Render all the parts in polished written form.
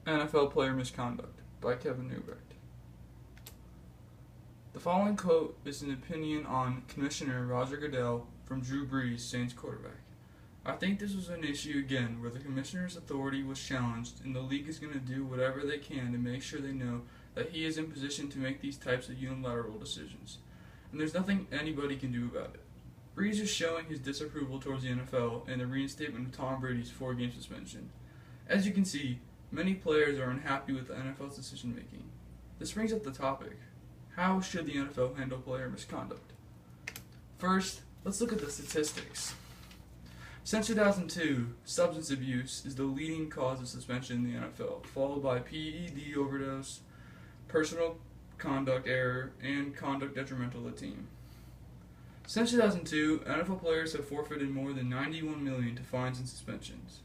NFL Player Misconduct by Kevin Newbeck. The following quote is an opinion on Commissioner Roger Goodell from Drew Brees, Saints quarterback. I think this was an issue again where the commissioner's authority was challenged, and the league is going to do whatever they can to make sure they know that he is in position to make these types of unilateral decisions, and there's nothing anybody can do about it. Brees is showing his disapproval towards the NFL and the reinstatement of Tom Brady's 4-game suspension. As you can see, many players are unhappy with the NFL's decision making. This brings up the topic: how should the NFL handle player misconduct? First, let's look at the statistics. Since 2002, substance abuse is the leading cause of suspension in the NFL, followed by PED overdose, personal conduct error, and conduct detrimental to the team. Since 2002, NFL players have forfeited more than $91 million to fines and suspensions.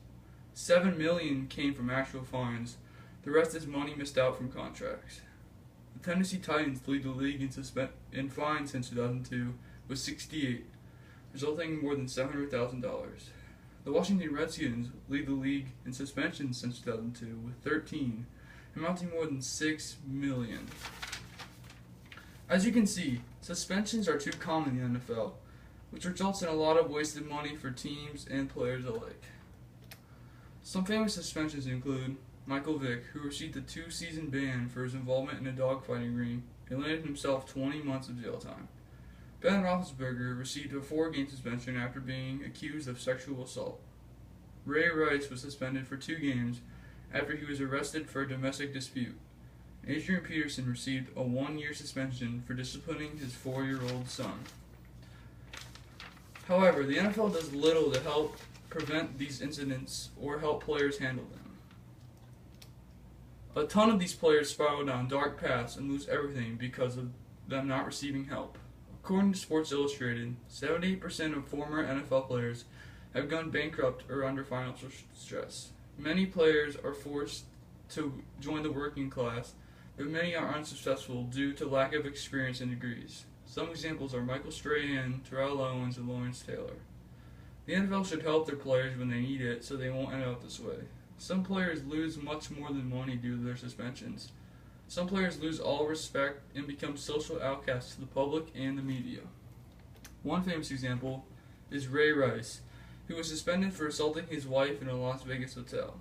$7 million came from actual fines. The rest is money missed out from contracts. The Tennessee Titans lead the league in fines since 2002 with 68, resulting in more than $700,000. The Washington Redskins lead the league in suspensions since 2002 with 13, amounting more than $6 million. As you can see, suspensions are too common in the NFL, which results in a lot of wasted money for teams and players alike. Some famous suspensions include Michael Vick, who received a 2-season ban for his involvement in a dogfighting ring and landed himself 20 months of jail time. Ben Roethlisberger received a 4-game suspension after being accused of sexual assault. Ray Rice was suspended for 2 games after he was arrested for a domestic dispute. Adrian Peterson received a 1-year suspension for disciplining his 4-year-old son. However, the NFL does little to help prevent these incidents or help players handle them. A ton of these players spiral down dark paths and lose everything because of them not receiving help. According to Sports Illustrated, 78% of former NFL players have gone bankrupt or under financial stress. Many players are forced to join the working class, but many are unsuccessful due to lack of experience and degrees. Some examples are Michael Strahan, Terrell Owens, and Lawrence Taylor. The NFL should help their players when they need it so they won't end up this way. Some players lose much more than money due to their suspensions. Some players lose all respect and become social outcasts to the public and the media. One famous example is Ray Rice, who was suspended for assaulting his wife in a Las Vegas hotel.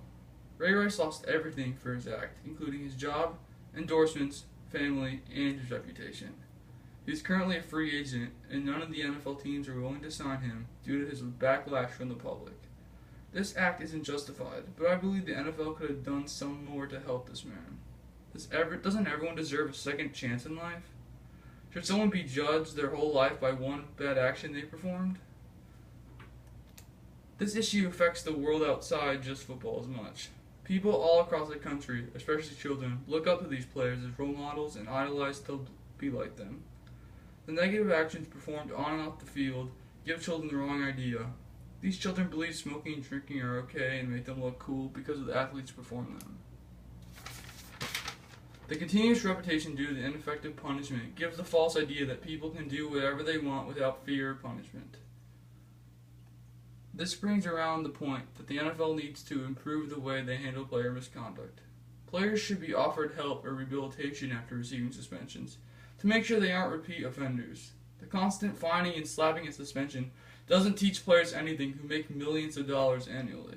Ray Rice lost everything for his act, including his job, endorsements, family, and his reputation. He is currently a free agent, and none of the NFL teams are willing to sign him due to his backlash from the public. This act isn't justified, but I believe the NFL could have done some more to help this man. Doesn't everyone deserve a second chance in life? Should someone be judged their whole life by one bad action they performed? This issue affects the world outside just football as much. People all across the country, especially children, look up to these players as role models and idolize to be like them. The negative actions performed on and off the field give children the wrong idea. These children believe smoking and drinking are okay and make them look cool because of the athletes perform them. The continuous repetition due to the ineffective punishment gives the false idea that people can do whatever they want without fear of punishment. This brings around the point that the NFL needs to improve the way they handle player misconduct. Players should be offered help or rehabilitation after receiving suspensions to make sure they aren't repeat offenders. The constant fining and slapping and suspension doesn't teach players anything who make millions of dollars annually.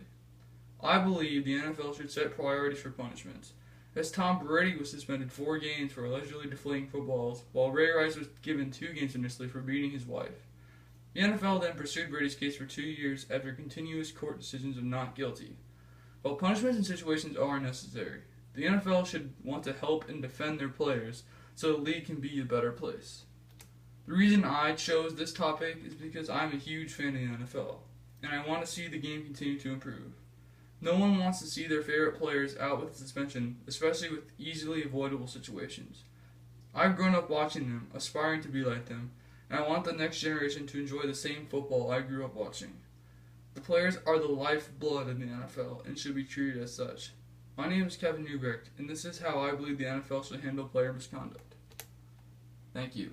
I believe the NFL should set priorities for punishments, as Tom Brady was suspended 4 games for allegedly deflating footballs, while Ray Rice was given 2 games initially for beating his wife. The NFL then pursued Brady's case for 2 years after continuous court decisions of not guilty. While punishments in situations are necessary, the NFL should want to help and defend their players so the league can be a better place. The reason I chose this topic is because I'm a huge fan of the NFL, and I want to see the game continue to improve. No one wants to see their favorite players out with suspension, especially with easily avoidable situations. I've grown up watching them, aspiring to be like them, and I want the next generation to enjoy the same football I grew up watching. The players are the lifeblood of the NFL and should be treated as such. My name is Kevin Newbeck, and this is how I believe the NFL should handle player misconduct. Thank you.